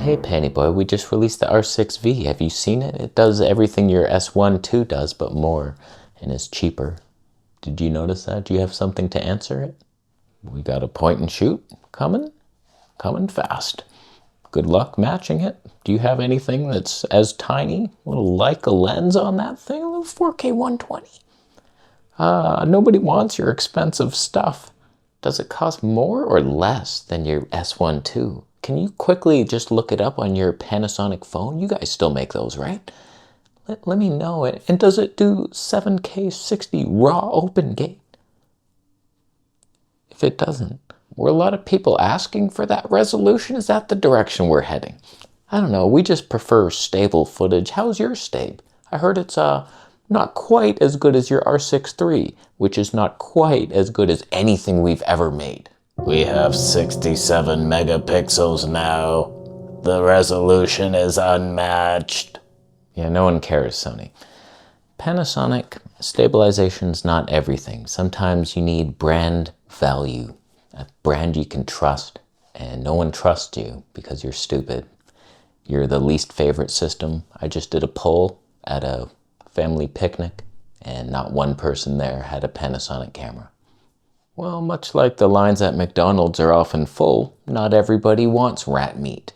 Hey Panty Boy, we just released the R6V. Have you seen it? It does everything your S1 II does, but more, and is cheaper. Did you notice that? Do you have something to answer it? We got a point and shoot coming fast. Good luck matching it. Do you have anything that's as tiny? A little Leica lens on that thing? A little 4K 120? Nobody wants your expensive stuff. Does it cost more or less than your S1 II? Can you quickly just look it up on your Panasonic phone? You guys still make those, right? Let me know. And does it do 7K 60 raw open gate? If it doesn't, were a lot of people asking for that resolution? Is that the direction we're heading? I don't know. We just prefer stable footage. How's your stable? I heard it's not quite as good as your R6 III, which is not quite as good as anything we've ever made. We have 67 megapixels now. The resolution is unmatched. Yeah, no one cares, Sony. Panasonic, stabilization's not everything. Sometimes you need brand value, a brand you can trust, and no one trusts you because you're stupid. You're the least favorite system. I just did a poll at a family picnic, and not one person there had a Panasonic camera. Well, much like the lines at McDonald's are often full, not everybody wants rat meat.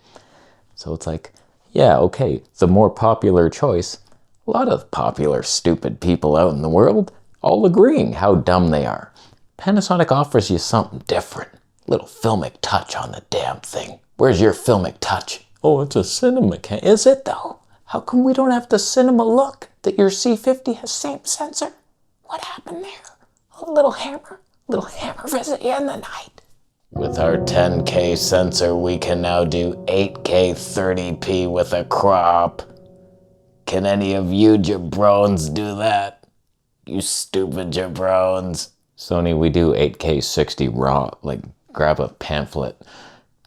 So it's like, yeah, okay, the more popular choice. A lot of popular, stupid people out in the world, all agreeing how dumb they are. Panasonic offers you something different. Little filmic touch on the damn thing. Where's your filmic touch? Oh, it's a cinema cam. Is it though? How come we don't have the cinema look that your C50 has same sensor? What happened there? A little hammer visit you in the night. With our 10K sensor, we can now do 8K 30p with a crop. Can any of you jabrones do that? You stupid jabrones. Sony, we do 8K 60 raw, like grab a pamphlet.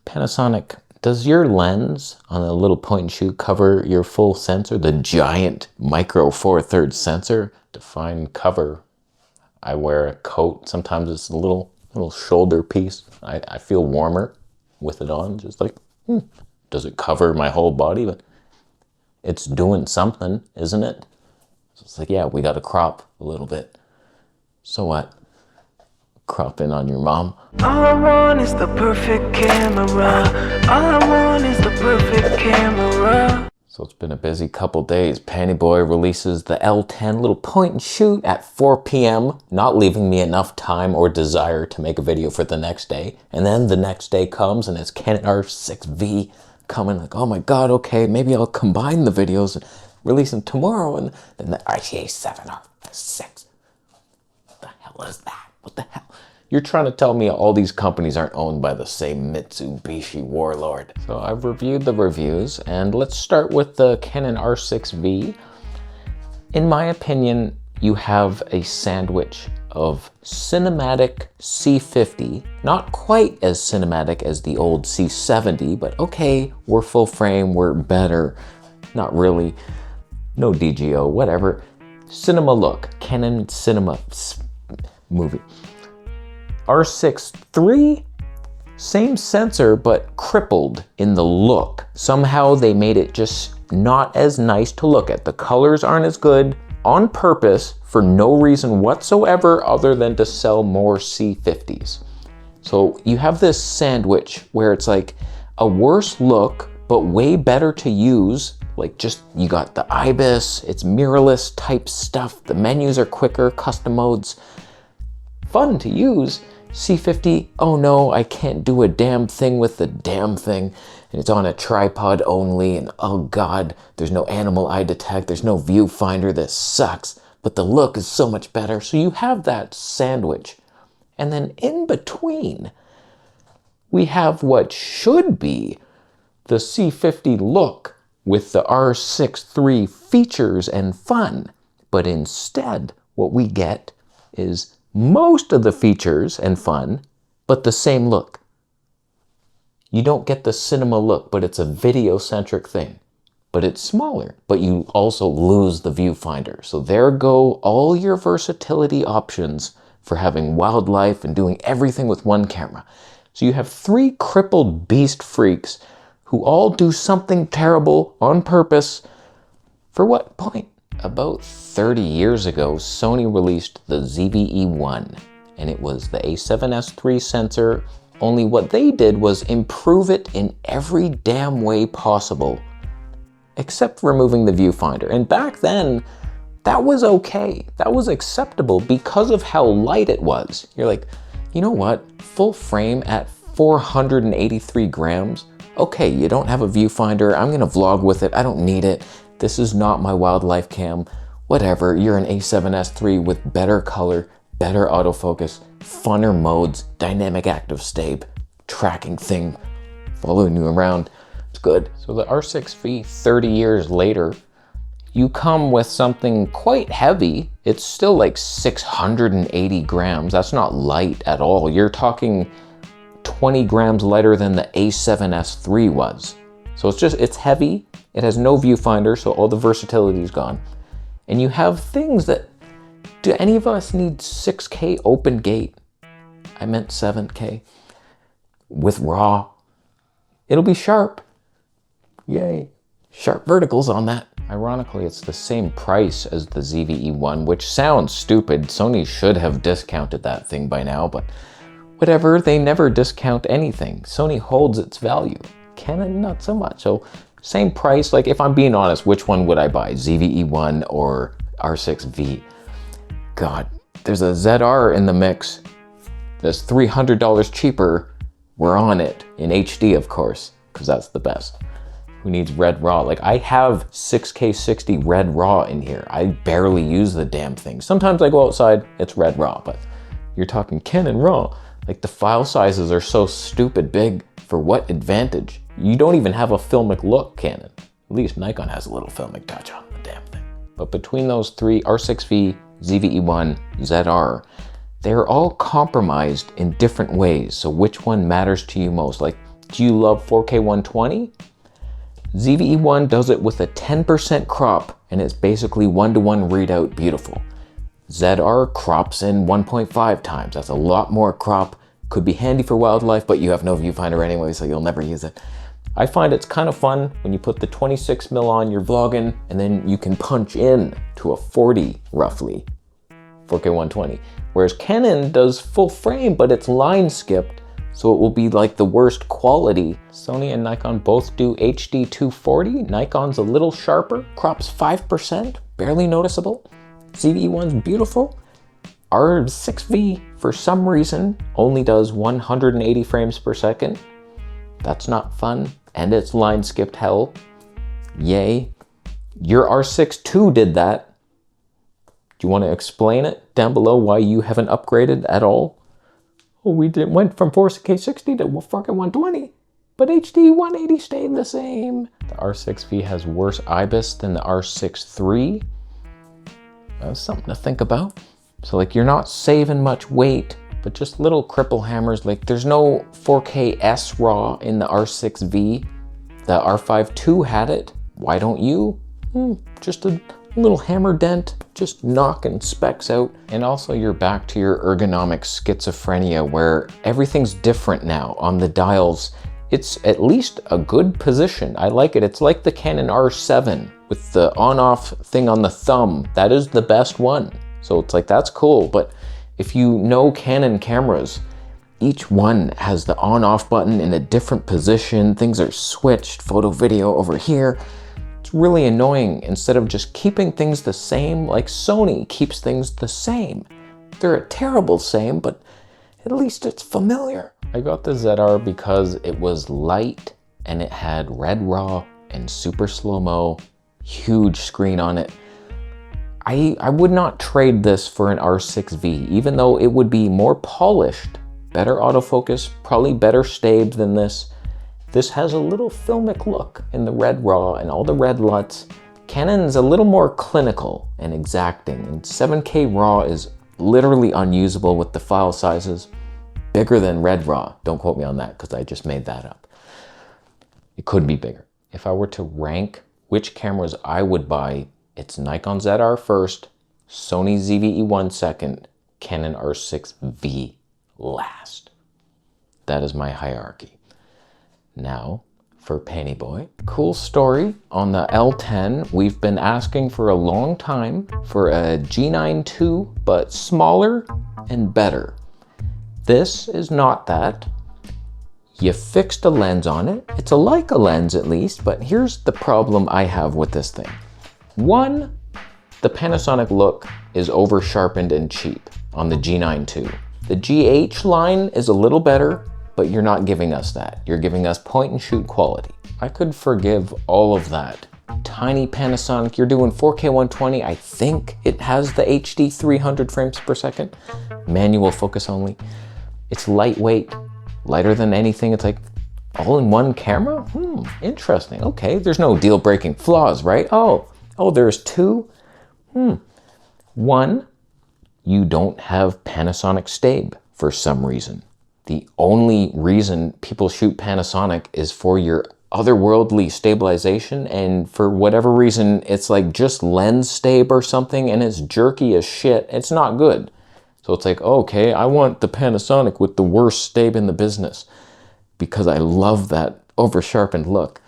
Panasonic, does your lens on a little point and shoot cover your full sensor? The giant micro 4/3 sensor? Define cover. I wear a coat. Sometimes it's a little shoulder piece. I feel warmer with it on. Just like, does it cover my whole body? But it's doing something, isn't it? So it's like, yeah, we got to crop a little bit. So what? Crop in on your mom. All I want is the perfect camera. All I want is the perfect camera. So it's been a busy couple days. Panty Boy releases the L10 little point and shoot at 4 p.m., not leaving me enough time or desire to make a video for the next day. And then the next day comes and it's Canon R6V coming, like, oh my God, okay, maybe I'll combine the videos and release them tomorrow. And then the A7R VI. What the hell is that? What the hell? You're trying to tell me all these companies aren't owned by the same Mitsubishi warlord. So I've reviewed the reviews, and let's start with the Canon R6V. In my opinion, you have a sandwich of cinematic C50, not quite as cinematic as the old C70, but okay, we're full frame, we're better. Not really, no DGO, whatever. Cinema look, Canon cinema movie. R6 III, same sensor, but crippled in the look. Somehow they made it just not as nice to look at. The colors aren't as good on purpose for no reason whatsoever other than to sell more C50s. So you have this sandwich where it's like a worse look, but way better to use. Like just, you got the IBIS, it's mirrorless type stuff. The menus are quicker, custom modes, fun to use. C50, oh no, I can't do a damn thing with the damn thing. And it's on a tripod only, and oh God, there's no animal eye detect, there's no viewfinder, this sucks. But the look is so much better. So you have that sandwich. And then in between, we have what should be the C50 look with the R6 III features and fun. But instead, what we get is most of the features and fun, but the same look. You don't get the cinema look, but it's a video-centric thing. But it's smaller, but you also lose the viewfinder. So there go all your versatility options for having wildlife and doing everything with one camera. So you have three crippled beast freaks who all do something terrible on purpose. For what point? About 30 years ago, Sony released the ZV-E1, and it was the A7S III sensor, only what they did was improve it in every damn way possible, except removing the viewfinder. And back then, that was okay. That was acceptable because of how light it was. You're like, you know what? Full frame at 483 grams. Okay, you don't have a viewfinder. I'm gonna vlog with it. I don't need it. This is not my wildlife cam. Whatever, you're an A7S III with better color, better autofocus, funner modes, dynamic active stability, tracking thing, following you around. It's good. So the R6V, 30 years later, you come with something quite heavy. It's still like 680 grams. That's not light at all. You're talking 20 grams lighter than the A7S III was. So it's heavy. It has no viewfinder, so all the versatility is gone. And you have things that, do any of us need 6K open gate? I meant 7K. With RAW. It'll be sharp. Yay. Sharp verticals on that. Ironically, it's the same price as the ZV-E1, which sounds stupid. Sony should have discounted that thing by now, but whatever, they never discount anything. Sony holds its value. Canon, not so much. So same price. Like, if I'm being honest, which one would I buy? ZV-E1 or R6V? God, there's a ZR in the mix that's $300 cheaper. We're on it, in HD, of course, because that's the best. Who needs red RAW? Like, I have 6K60 red RAW in here. I barely use the damn thing. Sometimes I go outside, it's red RAW, but you're talking Canon RAW. Like, the file sizes are so stupid big. For what advantage? You don't even have a filmic look, Canon. At least Nikon has a little filmic touch on the damn thing. But between those three, R6V, ZV-E1, ZR, they're all compromised in different ways. So which one matters to you most? Like, do you love 4K 120? ZV-E1 does it with a 10% crop, and it's basically one-to-one readout beautiful. ZR crops in 1.5 times. That's a lot more crop. Could be handy for wildlife, but you have no viewfinder anyway, so you'll never use it. I find it's kind of fun when you put the 26mm on, you're vlogging, and then you can punch in to a 40, roughly, 4K 120. Whereas Canon does full frame, but it's line skipped, so it will be like the worst quality. Sony and Nikon both do HD 240. Nikon's a little sharper, crops 5%, barely noticeable. ZV-E1's beautiful. R6V, for some reason, only does 180 frames per second. That's not fun, and it's line skipped hell. Yay. Your R6 II did that. Do you want to explain it down below why you haven't upgraded at all? Oh, went from 4K60 to 4K 120, but HD 180 stayed the same. The R6V has worse IBIS than the R6 III. That's something to think about. So like, you're not saving much weight, but just little cripple hammers. Like, there's no 4K S RAW in the R6V. The R5 II had it. Why don't you? Just a little hammer dent, just knocking specs out. And also, you're back to your ergonomic schizophrenia where everything's different now on the dials. It's at least a good position. I like it. It's like the Canon R7 with the on-off thing on the thumb. That is the best one. So it's like, that's cool. But if you know Canon cameras, each one has the on-off button in a different position. Things are switched, photo, video over here. It's really annoying. Instead of just keeping things the same, like Sony keeps things the same. They're a terrible same, but at least it's familiar. I got the ZR because it was light and it had red RAW and super slow-mo, huge screen on it. I would not trade this for an R6V, even though it would be more polished, better autofocus, probably better stability than this. This has a little filmic look in the red RAW and all the red LUTs. Canon's a little more clinical and exacting, and 7K RAW is literally unusable with the file sizes. Bigger than red RAW. Don't quote me on that because I just made that up. It could be bigger. If I were to rank which cameras I would buy, it's Nikon ZR first, Sony ZV-E1 second, Canon R6V last. That is my hierarchy. Now, for Penny Boy. Cool story on the L10. We've been asking for a long time for a G9 II, but smaller and better. This is not that. You fixed a lens on it. It's a Leica lens at least, but here's the problem I have with this thing. One, the Panasonic look is over sharpened and cheap on the G9 II. The GH line is a little better, but you're not giving us that. You're giving us point and shoot quality. I could forgive all of that. Tiny Panasonic, you're doing 4K 120. I think it has the HD 300 frames per second. Manual focus only. It's lightweight. Lighter than anything. It's like all-in-one camera? Interesting. Okay, there's no deal-breaking flaws, right? Oh, there's two? One, you don't have Panasonic Stabe for some reason. The only reason people shoot Panasonic is for your otherworldly stabilization, and for whatever reason, it's like just lens Stabe or something, and it's jerky as shit. It's not good. So it's like, okay, I want the Panasonic with the worst Stabe in the business because I love that over-sharpened look.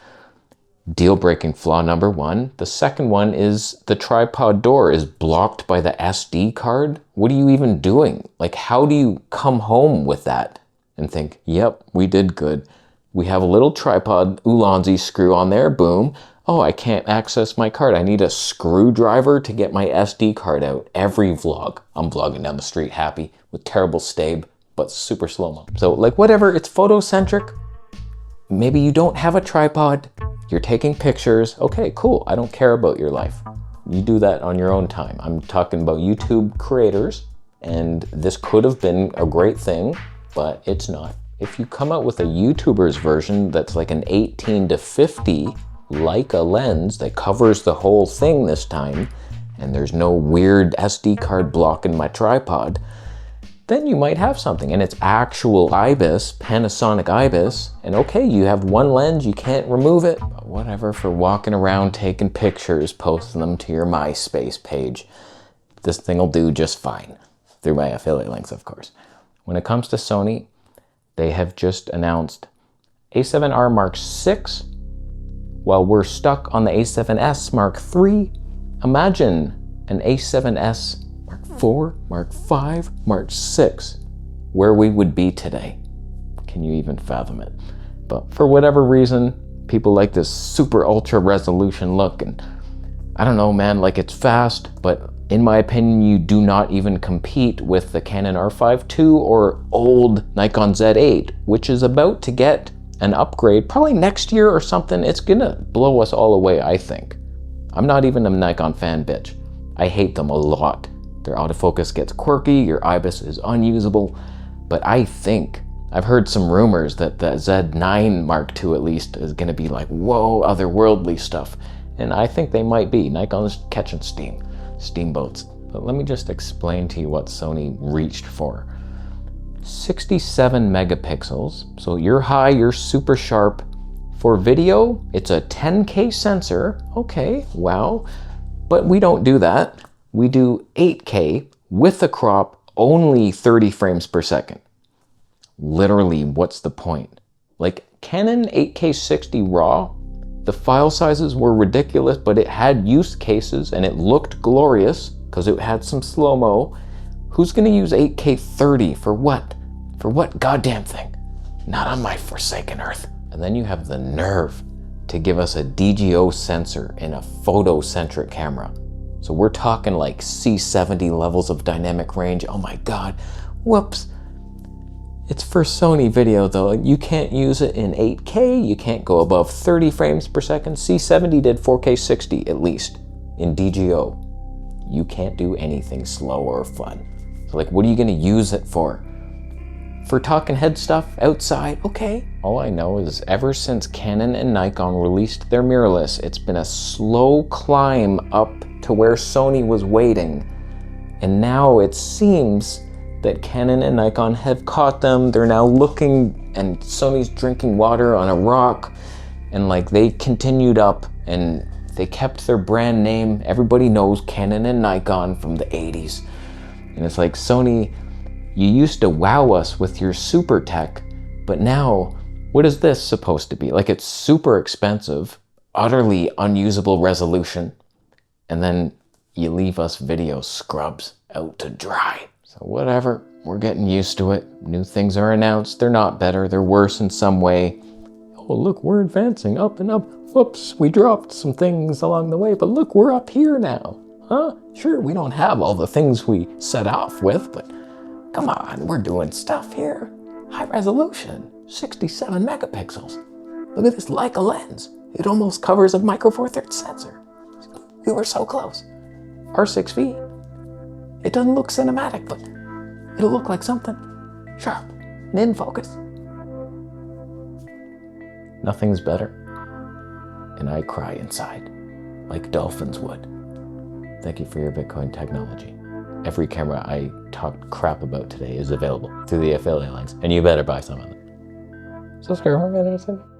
Deal-breaking flaw number one. The second one is the tripod door is blocked by the SD card. What are you even doing? Like, how do you come home with that and think, yep, we did good. We have a little tripod Ulanzi screw on there, boom. Oh, I can't access my card. I need a screwdriver to get my SD card out. Every vlog, I'm vlogging down the street happy with terrible Stabe, but super slow-mo. So like whatever, it's photocentric. Maybe you don't have a tripod. You're taking pictures. Okay, cool. I don't care about your life. You do that on your own time. I'm talking about YouTube creators, and this could have been a great thing, but it's not. If you come out with a YouTuber's version that's like an 18 to 50 Leica lens that covers the whole thing this time, and there's no weird SD card blocking my tripod, then you might have something. And it's actual IBIS, Panasonic IBIS, and okay, you have one lens, you can't remove it, but whatever, for walking around taking pictures, posting them to your MySpace page. This thing will do just fine, through my affiliate links, of course. When it comes to Sony, they have just announced A7R Mark VI. While we're stuck on the A7S Mark III, imagine an A7S Mark IV, Mark V, Mark VI, where we would be today. Can you even fathom it? But for whatever reason, people like this super ultra resolution look, and I don't know, man, like it's fast, but in my opinion, you do not even compete with the Canon R5 II or old Nikon Z8, which is about to get an upgrade probably next year or something. It's gonna blow us all away, I think. I'm not even a Nikon fan, bitch. I hate them a lot. Their autofocus gets quirky, your IBIS is unusable, but I think, I've heard some rumors that the Z9 Mark II at least is gonna be like, whoa, otherworldly stuff. And I think they might be. Nikon's catching steam, steamboats. But let me just explain to you what Sony reached for. 67 megapixels, so you're high, you're super sharp. For video, it's a 10K sensor. Okay, wow. But we don't do that. We do 8K with a crop, only 30 frames per second. Literally, what's the point? Like Canon 8K 60 RAW, the file sizes were ridiculous, but it had use cases and it looked glorious because it had some slow-mo. Who's gonna use 8K 30 for what? For what goddamn thing? Not on my forsaken earth. And then you have the nerve to give us a DGO sensor in a photocentric camera. So we're talking like C70 levels of dynamic range. Oh my God, whoops. It's for Sony video though. You can't use it in 8K, you can't go above 30 frames per second. C70 did 4K 60 at least in DGO. You can't do anything slow or fun. So like, what are you gonna use it for? For talking head stuff outside, okay. All I know is ever since Canon and Nikon released their mirrorless, it's been a slow climb up to where Sony was waiting. And now it seems that Canon and Nikon have caught them. They're now looking, and Sony's drinking water on a rock. And like, they continued up and they kept their brand name. Everybody knows Canon and Nikon from the 80s. And it's like, Sony, you used to wow us with your super tech, but now What is this supposed to be? Like, it's super expensive, utterly unusable resolution, and then you leave us video scrubs out to dry. So whatever, we're getting used to it. New things are announced. They're not better, they're worse in some way. Oh, look, we're advancing up and up. Whoops, we dropped some things along the way, but look, we're up here now. Huh? Sure, we don't have all the things we set off with, but come on, we're doing stuff here. High resolution, 67 megapixels. Look at this Leica lens. It almost covers a micro four thirds sensor. We were so close. R6V. It doesn't look cinematic, but it'll look like something sharp and in focus. Nothing's better. And I cry inside, like dolphins would. Thank you for your Bitcoin technology. Every camera I talked crap about today is available through the affiliate links, and you better buy some of them. Subscribe for more.